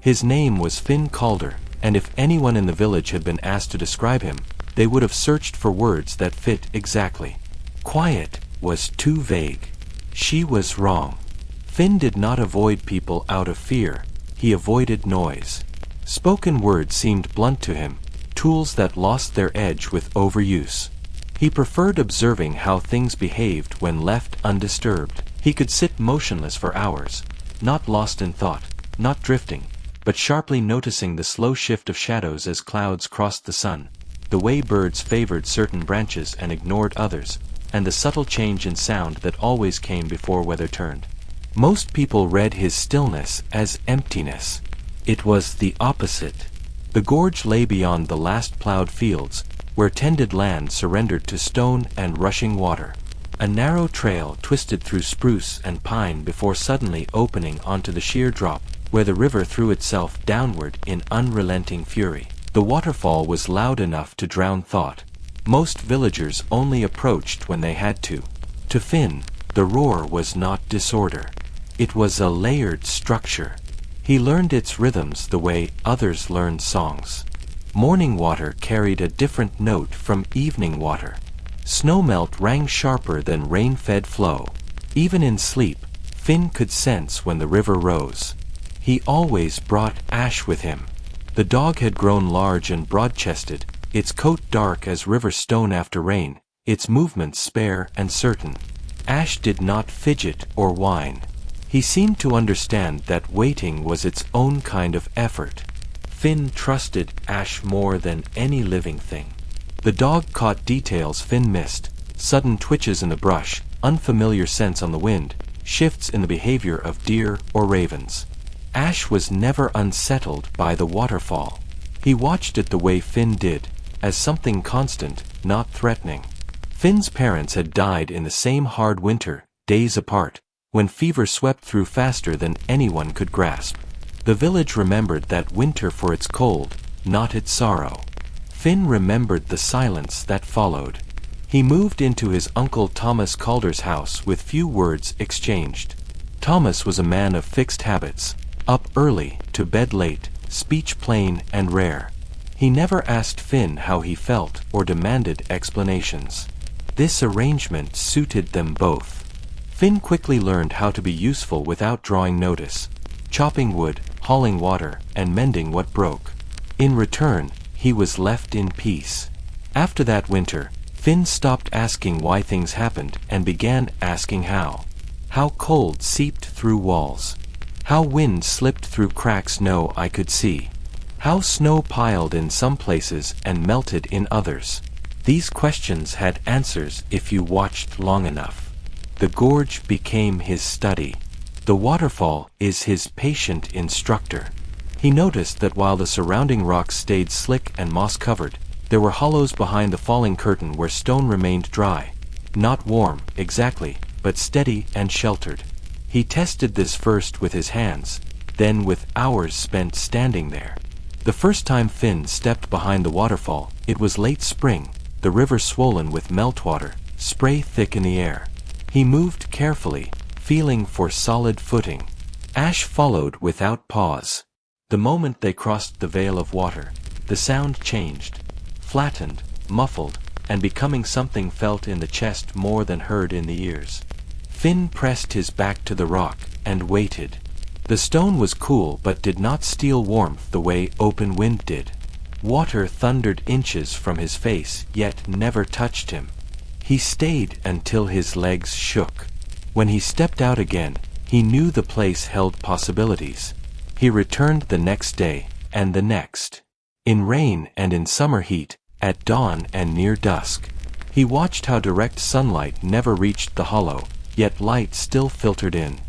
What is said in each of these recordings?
His name was Finn Calder, and if anyone in the village had been asked to describe him, they would have searched for words that fit exactly. Quiet was too vague. She was wrong. Finn did not avoid people out of fear, he avoided noise. Spoken words seemed blunt to him, tools that lost their edge with overuse. He preferred observing how things behaved when left undisturbed. He could sit motionless for hours, not lost in thought, not drifting, but sharply noticing the slow shift of shadows as clouds crossed the sun, the way birds favored certain branches and ignored others, and the subtle change in sound that always came before weather turned. Most people read his stillness as emptiness. It was the opposite. The gorge lay beyond the last plowed fields, where tended land surrendered to stone and rushing water. A narrow trail twisted through spruce and pine before suddenly opening onto the sheer drop, where the river threw itself downward in unrelenting fury. The waterfall was loud enough to drown thought. Most villagers only approached when they had to. To Finn, the roar was not disorder. It was a layered structure. He learned its rhythms the way others learned songs. Morning water carried a different note from evening water. Snowmelt rang sharper than rain-fed flow. Even in sleep, Finn could sense when the river rose. He always brought Ash with him. The dog had grown large and broad-chested, its coat dark as river stone after rain, its movements spare and certain. Ash did not fidget or whine. He seemed to understand that waiting was its own kind of effort. Finn trusted Ash more than any living thing. The dog caught details Finn missed, sudden twitches in the brush, unfamiliar scents on the wind, shifts in the behavior of deer or ravens. Ash was never unsettled by the waterfall. He watched it the way Finn did, as something constant, not threatening. Finn's parents had died in the same hard winter, days apart, when fever swept through faster than anyone could grasp. The village remembered that winter for its cold, not its sorrow. Finn remembered the silence that followed. He moved into his uncle Thomas Calder's house with few words exchanged. Thomas was a man of fixed habits, up early, to bed late, speech plain and rare. He never asked Finn how he felt or demanded explanations. This arrangement suited them both. Finn quickly learned how to be useful without drawing notice, chopping wood, hauling water, and mending what broke. In return, he was left in peace. After that winter, Finn stopped asking why things happened and began asking how. How cold seeped through walls. How wind slipped through cracks no eye could see. How snow piled in some places and melted in others. These questions had answers if you watched long enough. The gorge became his study. The waterfall is his patient instructor. He noticed that while the surrounding rocks stayed slick and moss-covered, there were hollows behind the falling curtain where stone remained dry. Not warm, exactly, but steady and sheltered. He tested this first with his hands, then with hours spent standing there. The first time Finn stepped behind the waterfall, it was late spring, the river swollen with meltwater, spray thick in the air. He moved carefully, feeling for solid footing. Ash followed without pause. The moment they crossed the veil of water, the sound changed, flattened, muffled, and becoming something felt in the chest more than heard in the ears. Finn pressed his back to the rock and waited. The stone was cool but did not steal warmth the way open wind did. Water thundered inches from his face yet never touched him. He stayed until his legs shook. When he stepped out again, he knew the place held possibilities. He returned the next day, and the next. In rain and in summer heat, at dawn and near dusk. He watched how direct sunlight never reached the hollow, yet light still filtered in.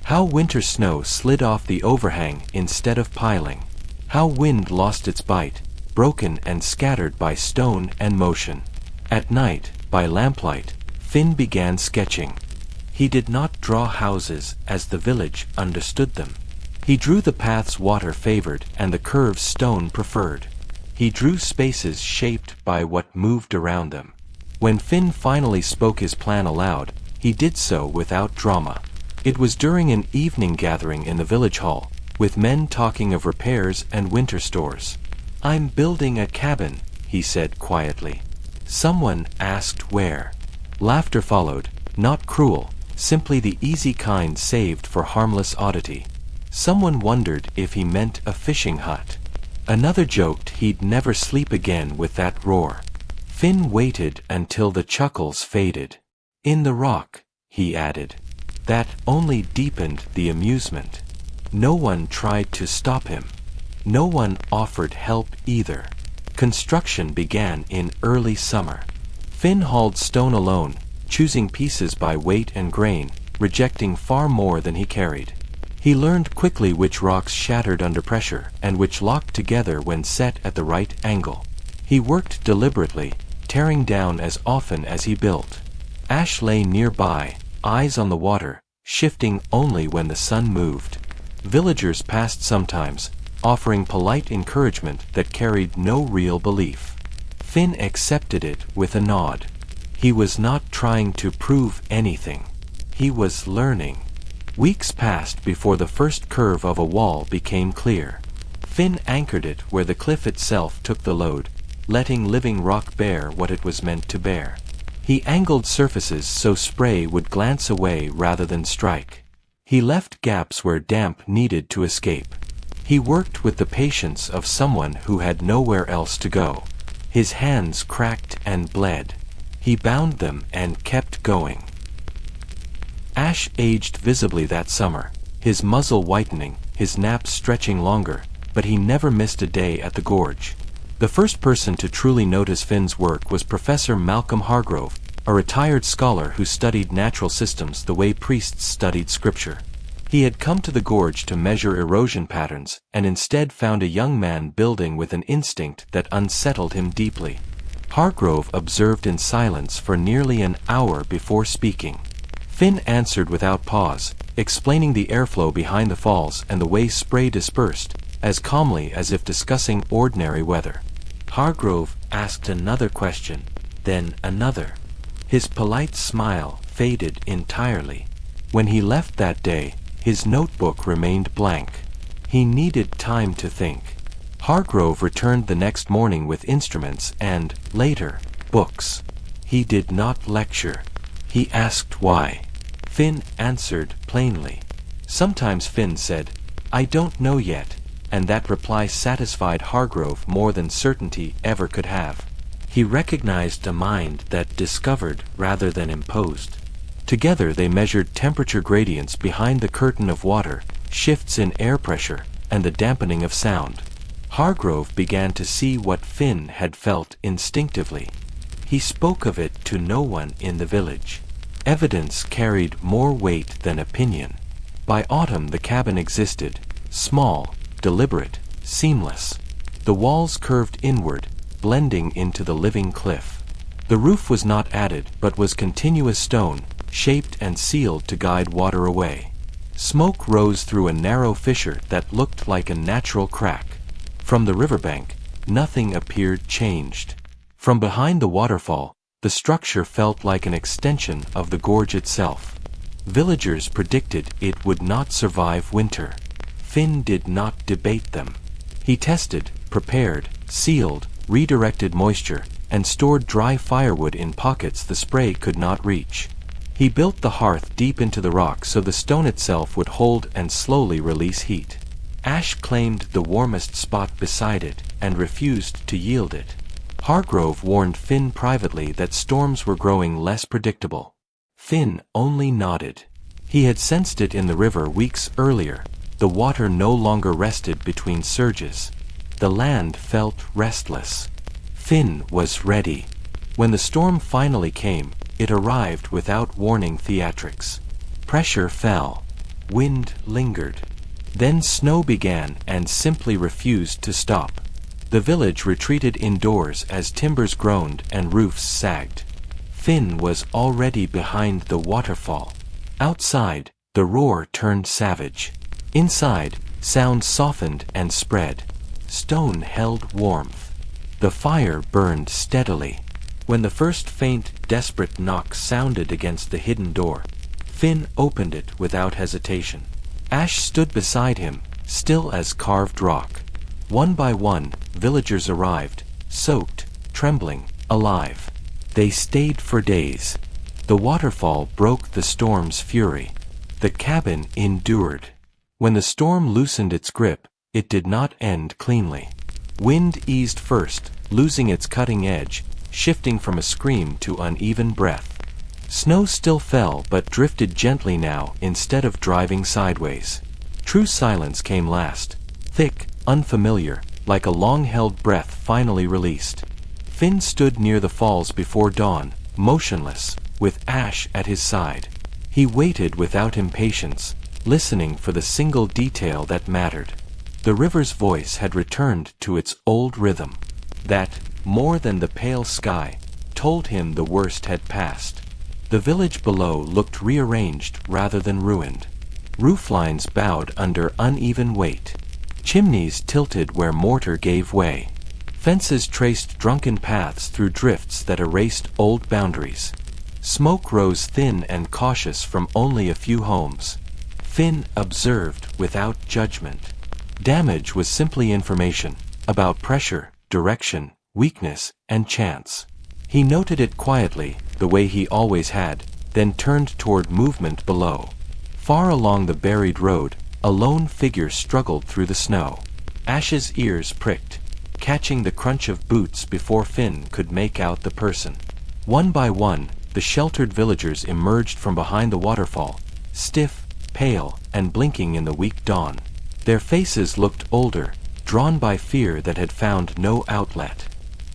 How winter snow slid off the overhang instead of piling. How wind lost its bite, broken and scattered by stone and motion. At night, by lamplight, Finn began sketching. He did not draw houses as the village understood them. He drew the paths water favored and the curves stone preferred. He drew spaces shaped by what moved around them. When Finn finally spoke his plan aloud, he did so without drama. It was during an evening gathering in the village hall, with men talking of repairs and winter stores. "I'm building a cabin," he said quietly. Someone asked where. Laughter followed, not cruel, simply the easy kind saved for harmless oddity. Someone wondered if he meant a fishing hut. Another joked he'd never sleep again with that roar. Finn waited until the chuckles faded. "In the rock," he added. That only deepened the amusement. No one tried to stop him. No one offered help either. Construction began in early summer. Finn hauled stone alone, choosing pieces by weight and grain, rejecting far more than he carried. He learned quickly which rocks shattered under pressure and which locked together when set at the right angle. He worked deliberately, tearing down as often as he built. Ash lay nearby, eyes on the water, shifting only when the sun moved. Villagers passed sometimes, offering polite encouragement that carried no real belief. Finn accepted it with a nod. He was not trying to prove anything. He was learning. Weeks passed before the first curve of a wall became clear. Finn anchored it where the cliff itself took the load, letting living rock bear what it was meant to bear. He angled surfaces so spray would glance away rather than strike. He left gaps where damp needed to escape. He worked with the patience of someone who had nowhere else to go. His hands cracked and bled. He bound them and kept going. Ash aged visibly that summer, his muzzle whitening, his naps stretching longer, but he never missed a day at the gorge. The first person to truly notice Finn's work was Professor Malcolm Hargrove, a retired scholar who studied natural systems the way priests studied scripture. He had come to the gorge to measure erosion patterns, and instead found a young man building with an instinct that unsettled him deeply. Hargrove observed in silence for nearly an hour before speaking. Finn answered without pause, explaining the airflow behind the falls and the way spray dispersed, as calmly as if discussing ordinary weather. Hargrove asked another question, then another. His polite smile faded entirely. When he left that day, his notebook remained blank. He needed time to think. Hargrove returned the next morning with instruments and, later, books. He did not lecture. He asked why. Finn answered plainly. Sometimes Finn said, "I don't know yet," and that reply satisfied Hargrove more than certainty ever could have. He recognized a mind that discovered rather than imposed. Together they measured temperature gradients behind the curtain of water, shifts in air pressure, and the dampening of sound. Hargrove began to see what Finn had felt instinctively. He spoke of it to no one in the village. Evidence carried more weight than opinion. By autumn the cabin existed, small, deliberate, seamless. The walls curved inward, blending into the living cliff. The roof was not added but was continuous stone, shaped and sealed to guide water away. Smoke rose through a narrow fissure that looked like a natural crack. From the riverbank, nothing appeared changed. From behind the waterfall, the structure felt like an extension of the gorge itself. Villagers predicted it would not survive winter. Finn did not debate them. He tested, prepared, sealed, redirected moisture, and stored dry firewood in pockets the spray could not reach. He built the hearth deep into the rock so the stone itself would hold and slowly release heat. Ash claimed the warmest spot beside it, and refused to yield it. Hargrove warned Finn privately that storms were growing less predictable. Finn only nodded. He had sensed it in the river weeks earlier. The water no longer rested between surges. The land felt restless. Finn was ready. When the storm finally came, it arrived without warning theatrics. Pressure fell. Wind lingered. Then snow began and simply refused to stop. The village retreated indoors as timbers groaned and roofs sagged. Finn was already behind the waterfall. Outside, the roar turned savage. Inside, sound softened and spread. Stone held warmth. The fire burned steadily. When the first faint, desperate knock sounded against the hidden door, Finn opened it without hesitation. Ash stood beside him, still as carved rock. One by one, villagers arrived, soaked, trembling, alive. They stayed for days. The waterfall broke the storm's fury. The cabin endured. When the storm loosened its grip, it did not end cleanly. Wind eased first, losing its cutting edge, shifting from a scream to uneven breath. Snow still fell but drifted gently now instead of driving sideways. True silence came last, thick, unfamiliar, like a long-held breath finally released. Finn stood near the falls before dawn, motionless, with Ash at his side. He waited without impatience, listening for the single detail that mattered. The river's voice had returned to its old rhythm. That, more than the pale sky, told him the worst had passed. The village below looked rearranged rather than ruined. Rooflines bowed under uneven weight. Chimneys tilted where mortar gave way. Fences traced drunken paths through drifts that erased old boundaries. Smoke rose thin and cautious from only a few homes. Finn observed without judgment. Damage was simply information about pressure, direction, weakness, and chance. He noted it quietly, the way he always had, then turned toward movement below. Far along the buried road, a lone figure struggled through the snow. Ash's ears pricked, catching the crunch of boots before Finn could make out the person. One by one, the sheltered villagers emerged from behind the waterfall, stiff, pale, and blinking in the weak dawn. Their faces looked older, drawn by fear that had found no outlet.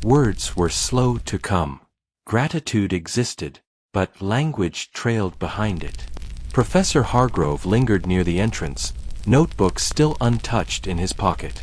Words were slow to come. Gratitude existed, but language trailed behind it. Professor Hargrove lingered near the entrance, notebook still untouched in his pocket.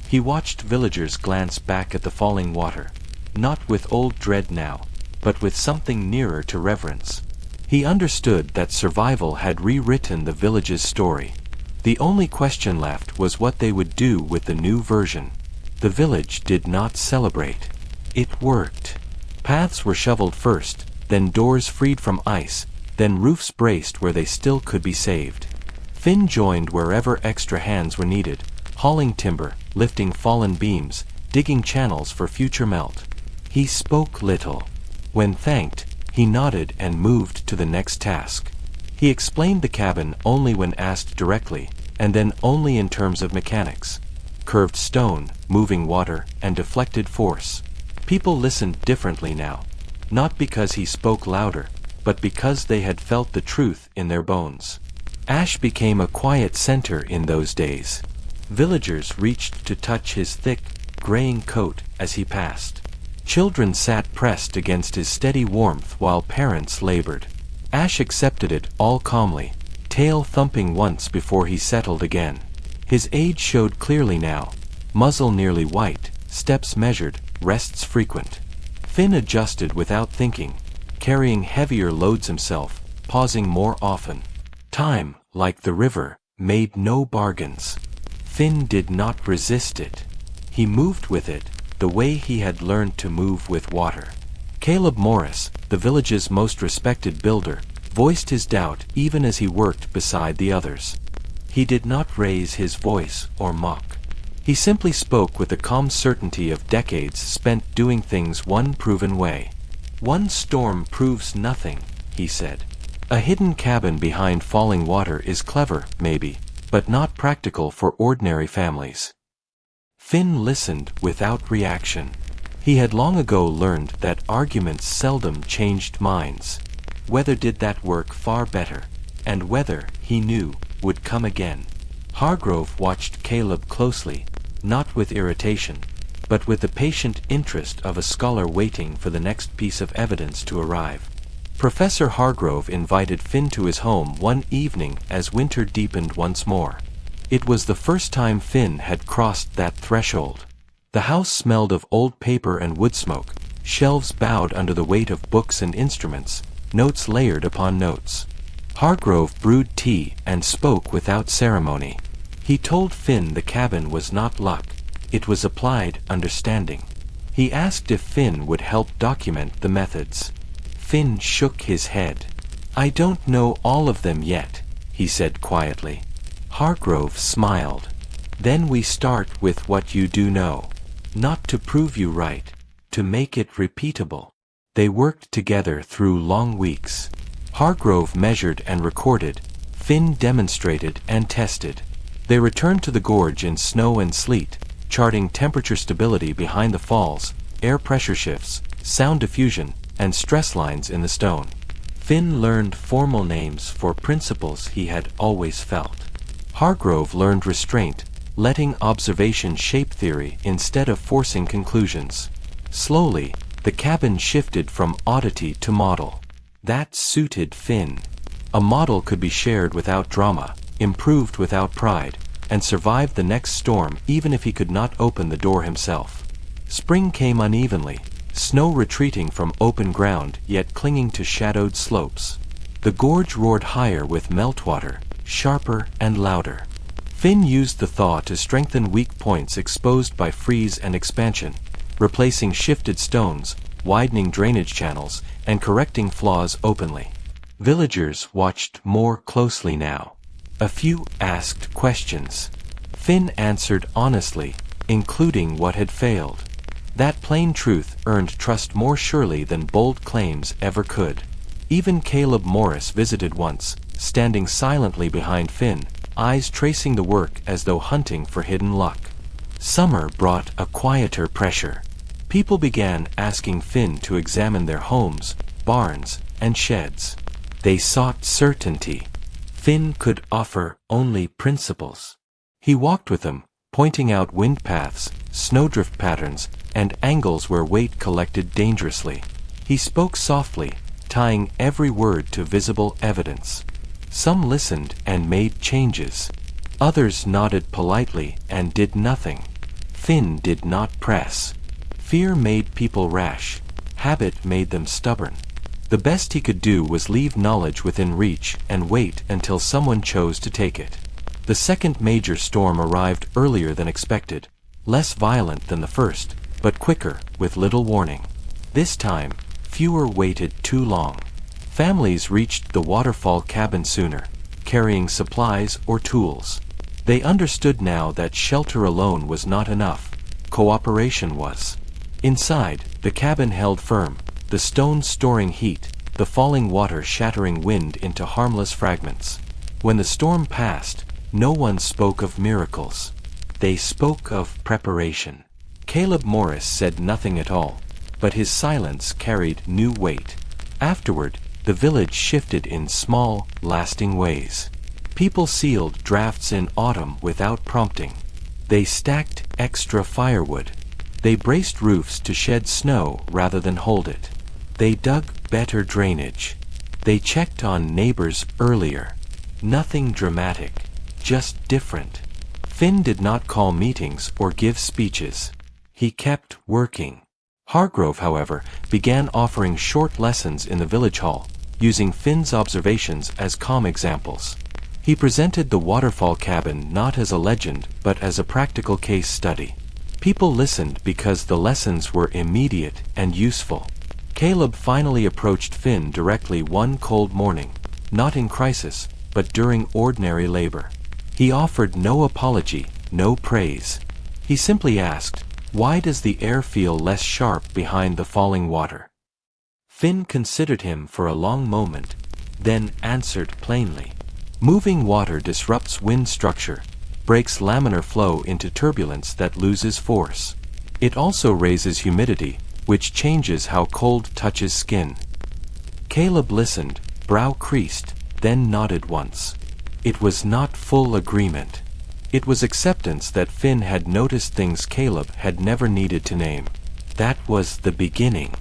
He watched villagers glance back at the falling water, not with old dread now, but with something nearer to reverence. He understood that survival had rewritten the village's story. The only question left was what they would do with the new version. The village did not celebrate. It worked. Paths were shoveled first, then doors freed from ice, then roofs braced where they still could be saved. Finn joined wherever extra hands were needed, hauling timber, lifting fallen beams, digging channels for future melt. He spoke little. When thanked, he nodded and moved to the next task. He explained the cabin only when asked directly, and then only in terms of mechanics. Curved stone, moving water, and deflected force. People listened differently now, not because he spoke louder, but because they had felt the truth in their bones. Ash became a quiet center in those days. Villagers reached to touch his thick, graying coat as he passed. Children sat pressed against his steady warmth while parents labored. Ash accepted it all calmly, tail thumping once before he settled again. His age showed clearly now, muzzle nearly white, steps measured, rests frequent. Finn adjusted without thinking, carrying heavier loads himself, pausing more often. Time, like the river, made no bargains. Finn did not resist it. He moved with it, the way he had learned to move with water. Caleb Morris, the village's most respected builder, voiced his doubt even as he worked beside the others. He did not raise his voice or mock. He simply spoke with the calm certainty of decades spent doing things one proven way. One storm proves nothing, he said. A hidden cabin behind falling water is clever, maybe, but not practical for ordinary families. Finn listened without reaction. He had long ago learned that arguments seldom changed minds. Weather did that work far better, and weather, he knew, would come again. Hargrove watched Caleb closely, not with irritation, but with the patient interest of a scholar waiting for the next piece of evidence to arrive. Professor Hargrove invited Finn to his home one evening as winter deepened once more. It was the first time Finn had crossed that threshold. The house smelled of old paper and wood smoke, shelves bowed under the weight of books and instruments, notes layered upon notes. Hargrove brewed tea and spoke without ceremony. He told Finn the cabin was not luck, it was applied understanding. He asked if Finn would help document the methods. Finn shook his head. "I don't know all of them yet," he said quietly. Hargrove smiled. Then we start with what you do know. Not to prove you right, to make it repeatable. They worked together through long weeks. Hargrove measured and recorded, Finn demonstrated and tested. They returned to the gorge in snow and sleet, charting temperature stability behind the falls, air pressure shifts, sound diffusion, and stress lines in the stone. Finn learned formal names for principles he had always felt. Hargrove learned restraint, letting observation shape theory instead of forcing conclusions. Slowly, the cabin shifted from oddity to model. That suited Finn. A model could be shared without drama, improved without pride, and survived the next storm even if he could not open the door himself. Spring came unevenly, snow retreating from open ground yet clinging to shadowed slopes. The gorge roared higher with meltwater, sharper and louder. Finn used the thaw to strengthen weak points exposed by freeze and expansion, replacing shifted stones, widening drainage channels, and correcting flaws openly. Villagers watched more closely now. A few asked questions. Finn answered honestly, including what had failed. That plain truth earned trust more surely than bold claims ever could. Even Caleb Morris visited once, standing silently behind Finn, eyes tracing the work as though hunting for hidden luck. Summer brought a quieter pressure. People began asking Finn to examine their homes, barns, and sheds. They sought certainty. Finn could offer only principles. He walked with them, pointing out wind paths, snowdrift patterns, and angles where weight collected dangerously. He spoke softly, tying every word to visible evidence. Some listened and made changes. Others nodded politely and did nothing. Finn did not press. Fear made people rash. Habit made them stubborn. The best he could do was leave knowledge within reach and wait until someone chose to take it. The second major storm arrived earlier than expected, less violent than the first, but quicker, with little warning. This time, fewer waited too long. Families reached the Waterfall cabin sooner, carrying supplies or tools. They understood now that shelter alone was not enough. Cooperation was. Inside, the cabin held firm, the stones storing heat, the falling water shattering wind into harmless fragments. When the storm passed, no one spoke of miracles. They spoke of preparation. Caleb Morris said nothing at all, but his silence carried new weight. Afterward, the village shifted in small, lasting ways. People sealed drafts in autumn without prompting. They stacked extra firewood. They braced roofs to shed snow rather than hold it. They dug better drainage. They checked on neighbors earlier. Nothing dramatic, just different. Finn did not call meetings or give speeches. He kept working. Hargrove, however, began offering short lessons in the village hall, using Finn's observations as calm examples. He presented the Waterfall cabin not as a legend but as a practical case study. People listened because the lessons were immediate and useful. Caleb finally approached Finn directly one cold morning, not in crisis, but during ordinary labor. He offered no apology, no praise. He simply asked, "Why does the air feel less sharp behind the falling water?" Finn considered him for a long moment, then answered plainly. Moving water disrupts wind structure, breaks laminar flow into turbulence that loses force. It also raises humidity, which changes how cold touches skin. Caleb listened, brow creased, then nodded once. It was not full agreement. It was acceptance that Finn had noticed things Caleb had never needed to name. That was the beginning.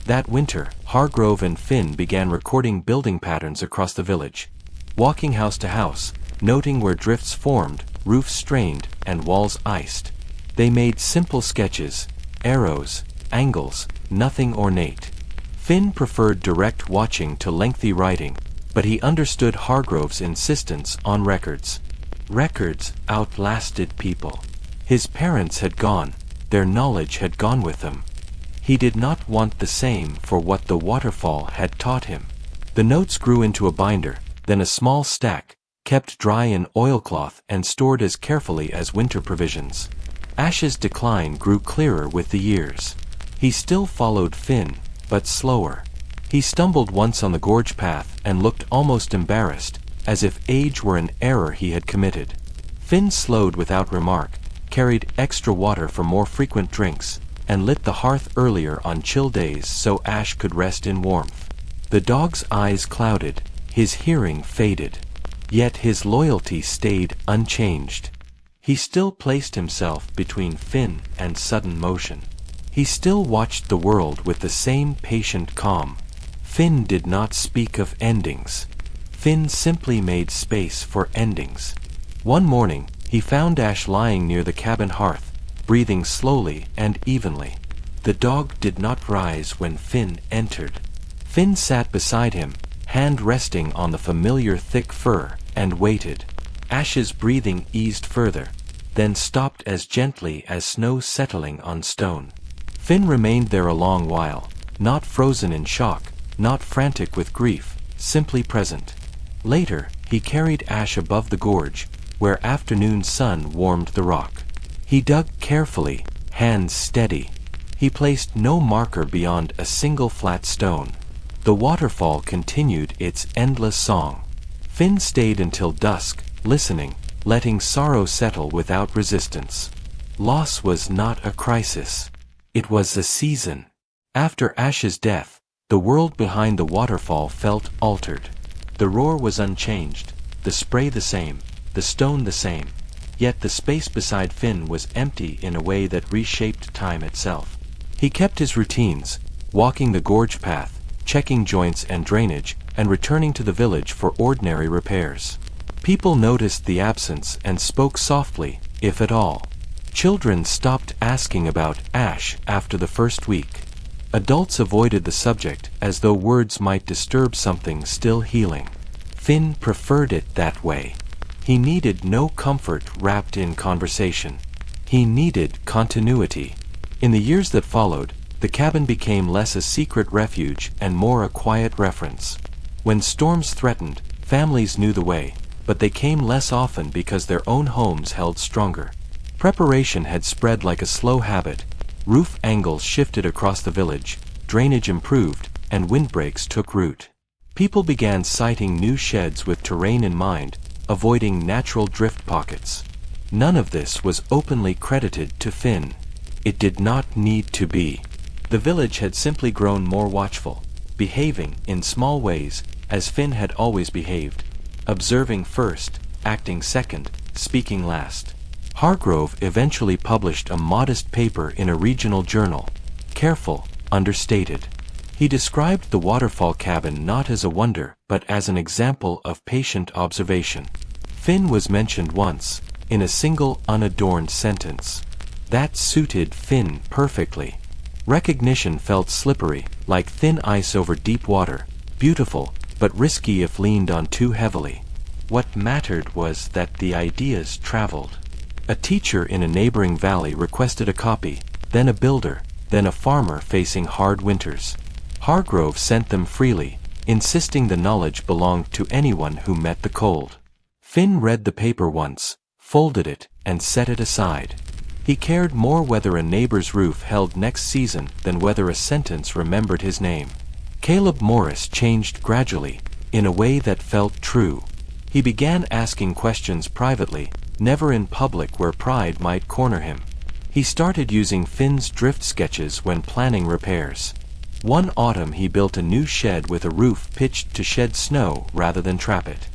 That winter, Hargrove and Finn began recording building patterns across the village. Walking house to house, noting where drifts formed, roofs strained, and walls iced. They made simple sketches, arrows, angles, nothing ornate. Finn preferred direct watching to lengthy writing, but he understood Hargrove's insistence on records. Records outlasted people. His parents had gone, their knowledge had gone with them. He did not want the same for what the Waterfall had taught him. The notes grew into a binder, then a small stack, kept dry in oilcloth and stored as carefully as winter provisions. Ash's decline grew clearer with the years. He still followed Finn, but slower. He stumbled once on the gorge path and looked almost embarrassed, as if age were an error he had committed. Finn slowed without remark, carried extra water for more frequent drinks, and lit the hearth earlier on chill days so Ash could rest in warmth. The dog's eyes clouded, his hearing faded. Yet his loyalty stayed unchanged. He still placed himself between Finn and sudden motion. He still watched the world with the same patient calm. Finn did not speak of endings. Finn simply made space for endings. One morning, he found Ash lying near the cabin hearth, breathing slowly and evenly. The dog did not rise when Finn entered. Finn sat beside him, hand resting on the familiar thick fur, and waited. Ash's breathing eased further, then stopped as gently as snow settling on stone. Finn remained there a long while, not frozen in shock, not frantic with grief, simply present. Later, he carried Ash above the gorge, where afternoon sun warmed the rock. He dug carefully, hands steady. He placed no marker beyond a single flat stone. The waterfall continued its endless song. Finn stayed until dusk, listening, letting sorrow settle without resistance. Loss was not a crisis. It was a season. After Ash's death, the world behind the waterfall felt altered. The roar was unchanged, the spray the same, the stone the same. Yet the space beside Finn was empty in a way that reshaped time itself. He kept his routines, walking the gorge path, checking joints and drainage, and returning to the village for ordinary repairs. People noticed the absence and spoke softly, if at all. Children stopped asking about Ash after the first week. Adults avoided the subject as though words might disturb something still healing. Finn preferred it that way. He needed no comfort wrapped in conversation. He needed continuity. In the years that followed, the cabin became less a secret refuge and more a quiet reference. When storms threatened, families knew the way, but they came less often because their own homes held stronger. Preparation had spread like a slow habit. Roof angles shifted across the village, drainage improved, and windbreaks took root. People began siting new sheds with terrain in mind, avoiding natural drift pockets. None of this was openly credited to Finn. It did not need to be. The village had simply grown more watchful, behaving, in small ways, as Finn had always behaved, observing first, acting second, speaking last. Hargrove eventually published a modest paper in a regional journal, careful, understated. He described the waterfall cabin not as a wonder, but as an example of patient observation. Finn was mentioned once, in a single unadorned sentence. That suited Finn perfectly. Recognition felt slippery, like thin ice over deep water, beautiful, but risky if leaned on too heavily. What mattered was that the ideas traveled. A teacher in a neighboring valley requested a copy, then a builder, then a farmer facing hard winters. Hargrove sent them freely, insisting the knowledge belonged to anyone who met the cold. Finn read the paper once, folded it, and set it aside. He cared more whether a neighbor's roof held next season than whether a sentence remembered his name. Caleb Morris changed gradually, in a way that felt true. He began asking questions privately, never in public where pride might corner him. He started using Finn's drift sketches when planning repairs. One autumn he built a new shed with a roof pitched to shed snow rather than trap it.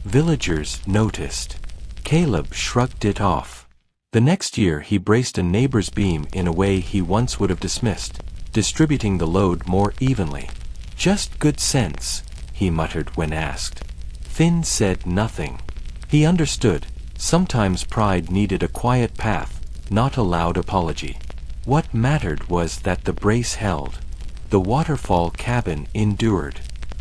Villagers noticed. Caleb shrugged it off. The next year he braced a neighbor's beam in a way he once would have dismissed, distributing the load more evenly. "Just good sense," he muttered when asked. Finn said nothing. He understood. Sometimes pride needed a quiet path, not a loud apology. What mattered was that the brace held. The waterfall cabin endured.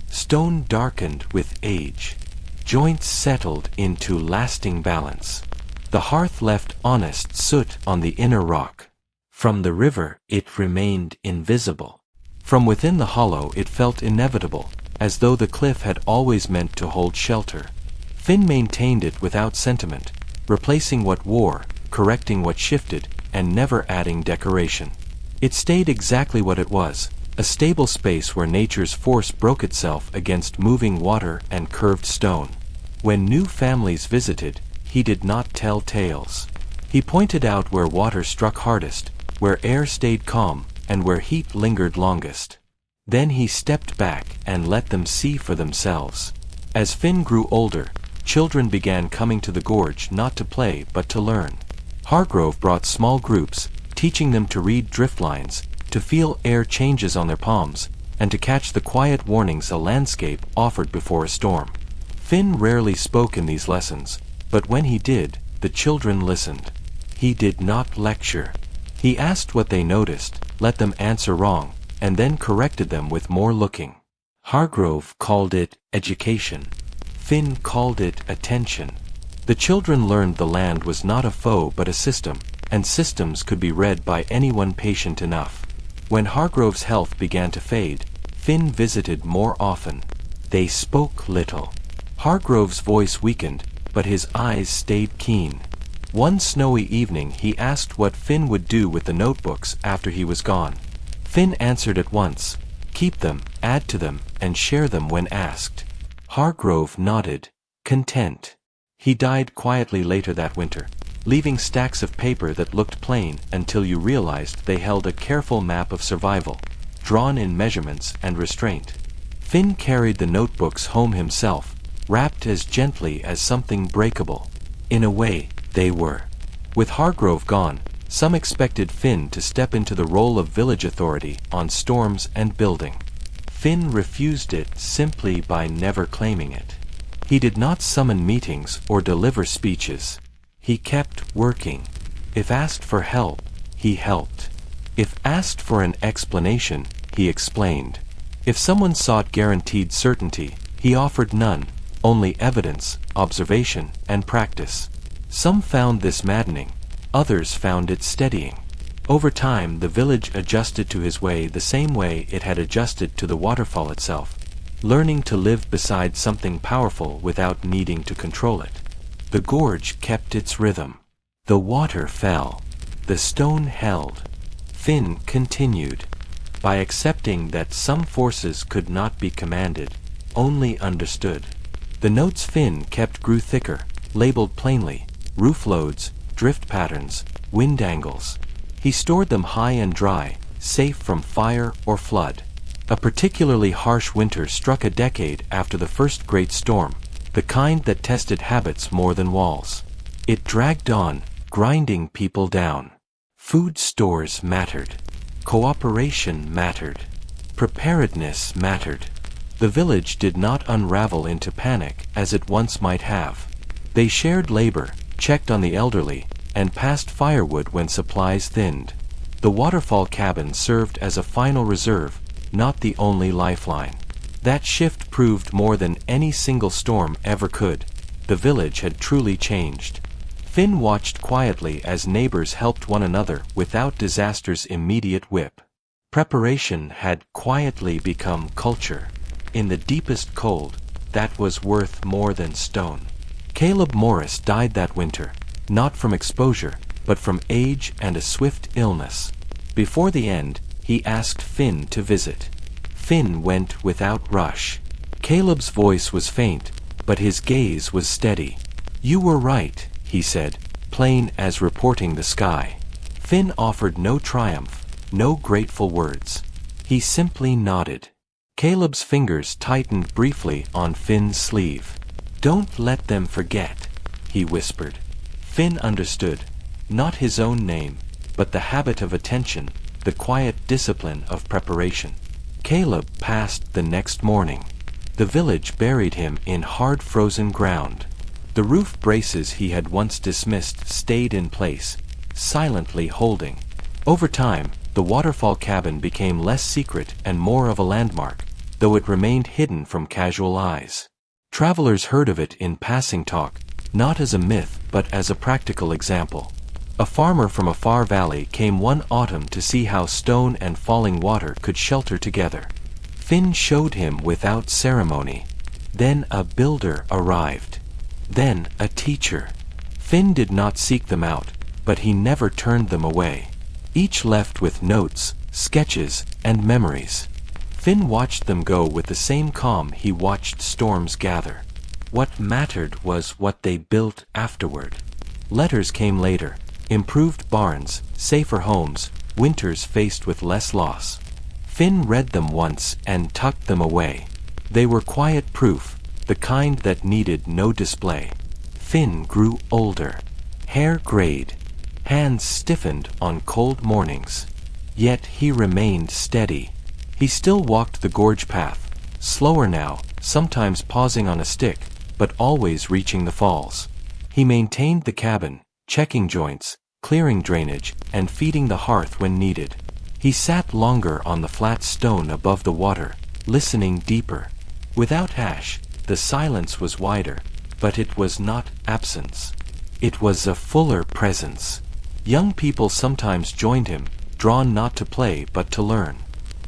Stone darkened with age. Joints settled into lasting balance. The hearth left honest soot on the inner rock. From the river it remained invisible. From within the hollow it felt inevitable, as though the cliff had always meant to hold shelter. Finn maintained it without sentiment, replacing what wore, correcting what shifted, and never adding decoration. It stayed exactly what it was, a stable space where nature's force broke itself against moving water and curved stone. When new families visited, he did not tell tales. He pointed out where water struck hardest, where air stayed calm, and where heat lingered longest. Then he stepped back and let them see for themselves. As Finn grew older, children began coming to the gorge not to play but to learn. Hargrove brought small groups, teaching them to read drift lines, to feel air changes on their palms, and to catch the quiet warnings a landscape offered before a storm. Finn rarely spoke in these lessons, but when he did, the children listened. He did not lecture. He asked what they noticed, let them answer wrong, and then corrected them with more looking. Hargrove called it education. Finn called it attention. The children learned the land was not a foe but a system, and systems could be read by anyone patient enough. When Hargrove's health began to fade, Finn visited more often. They spoke little. Hargrove's voice weakened, but his eyes stayed keen. One snowy evening he asked what Finn would do with the notebooks after he was gone. Finn answered at once, keep them, add to them, and share them when asked. Hargrove nodded, content. He died quietly later that winter, leaving stacks of paper that looked plain until you realized they held a careful map of survival, drawn in measurements and restraint. Finn carried the notebooks home himself, wrapped as gently as something breakable. In a way, they were. With Hargrove gone, some expected Finn to step into the role of village authority on storms and building. Finn refused it simply by never claiming it. He did not summon meetings or deliver speeches. He kept working. If asked for help, he helped. If asked for an explanation, he explained. If someone sought guaranteed certainty, he offered none, only evidence, observation, and practice. Some found this maddening, others found it steadying. Over time, the village adjusted to his way the same way it had adjusted to the waterfall itself, learning to live beside something powerful without needing to control it. The gorge kept its rhythm. The water fell. The stone held. Finn continued. By accepting that some forces could not be commanded, only understood. The notes Finn kept grew thicker, labeled plainly, roof loads, drift patterns, wind angles. He stored them high and dry, safe from fire or flood. A particularly harsh winter struck a decade after the first great storm, the kind that tested habits more than walls. It dragged on, grinding people down. Food stores mattered. Cooperation mattered. Preparedness mattered. The village did not unravel into panic as it once might have. They shared labor, checked on the elderly, and passed firewood when supplies thinned. The waterfall cabin served as a final reserve, not the only lifeline. That shift proved more than any single storm ever could. The village had truly changed. Finn watched quietly as neighbors helped one another without disaster's immediate whip. Preparation had quietly become culture. In the deepest cold, that was worth more than stone. Caleb Morris died that winter, not from exposure, but from age and a swift illness. Before the end, he asked Finn to visit. Finn went without rush. Caleb's voice was faint, but his gaze was steady. "You were right," he said, plain as reporting the sky. Finn offered no triumph, no grateful words. He simply nodded. Caleb's fingers tightened briefly on Finn's sleeve. "Don't let them forget," he whispered. Finn understood, not his own name, but the habit of attention, the quiet discipline of preparation. Caleb passed the next morning. The village buried him in hard frozen ground. The roof braces he had once dismissed stayed in place, silently holding. Over time, the waterfall cabin became less secret and more of a landmark, though it remained hidden from casual eyes. Travelers heard of it in passing talk, not as a myth but as a practical example. A farmer from a far valley came one autumn to see how stone and falling water could shelter together. Finn showed him without ceremony. Then a builder arrived. Then, a teacher. Finn did not seek them out, but he never turned them away. Each left with notes, sketches, and memories. Finn watched them go with the same calm he watched storms gather. What mattered was what they built afterward. Letters came later, improved barns, safer homes, winters faced with less loss. Finn read them once and tucked them away. They were quiet proof, the kind that needed no display. Finn grew older. Hair grayed. Hands stiffened on cold mornings. Yet he remained steady. He still walked the gorge path, slower now, sometimes pausing on a stick, but always reaching the falls. He maintained the cabin, checking joints, clearing drainage, and feeding the hearth when needed. He sat longer on the flat stone above the water, listening deeper. Without Hash, the silence was wider, but it was not absence. It was a fuller presence. Young people sometimes joined him, drawn not to play but to learn.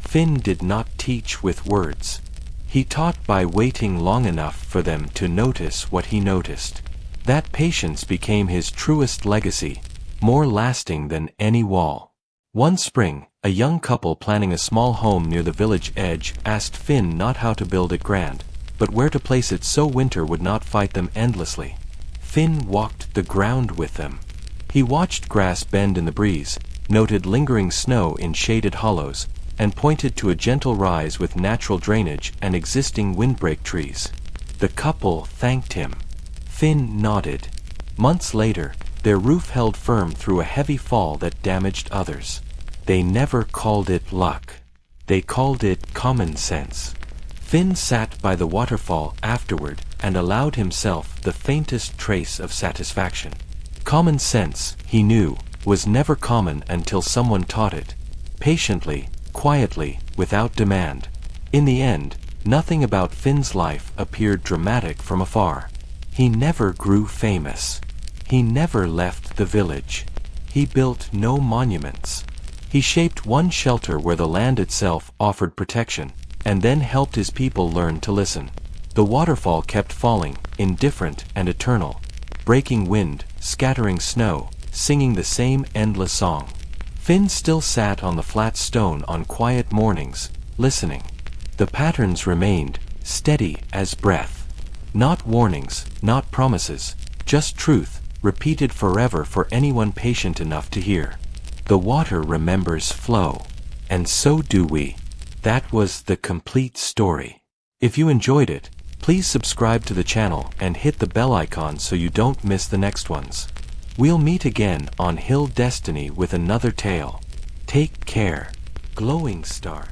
Finn did not teach with words. He taught by waiting long enough for them to notice what he noticed. That patience became his truest legacy, more lasting than any wall. One spring, a young couple planning a small home near the village edge asked Finn not how to build it grand, but where to place it so winter would not fight them endlessly. Finn walked the ground with them. He watched grass bend in the breeze, noted lingering snow in shaded hollows, and pointed to a gentle rise with natural drainage and existing windbreak trees. The couple thanked him. Finn nodded. Months later, their roof held firm through a heavy fall that damaged others. They never called it luck. They called it common sense. Finn sat by the waterfall afterward and allowed himself the faintest trace of satisfaction. Common sense, he knew, was never common until someone taught it. Patiently, quietly, without demand. In the end, nothing about Finn's life appeared dramatic from afar. He never grew famous. He never left the village. He built no monuments. He shaped one shelter where the land itself offered protection, and then helped his people learn to listen. The waterfall kept falling, indifferent and eternal, breaking wind, scattering snow, singing the same endless song. Finn still sat on the flat stone on quiet mornings, listening. The patterns remained, steady as breath. Not warnings, not promises, just truth, repeated forever for anyone patient enough to hear. The water remembers flow. And so do we. That was the complete story. If you enjoyed it, please subscribe to the channel and hit the bell icon so you don't miss the next ones. We'll meet again on Hill Destiny with another tale. Take care. Glowing Star.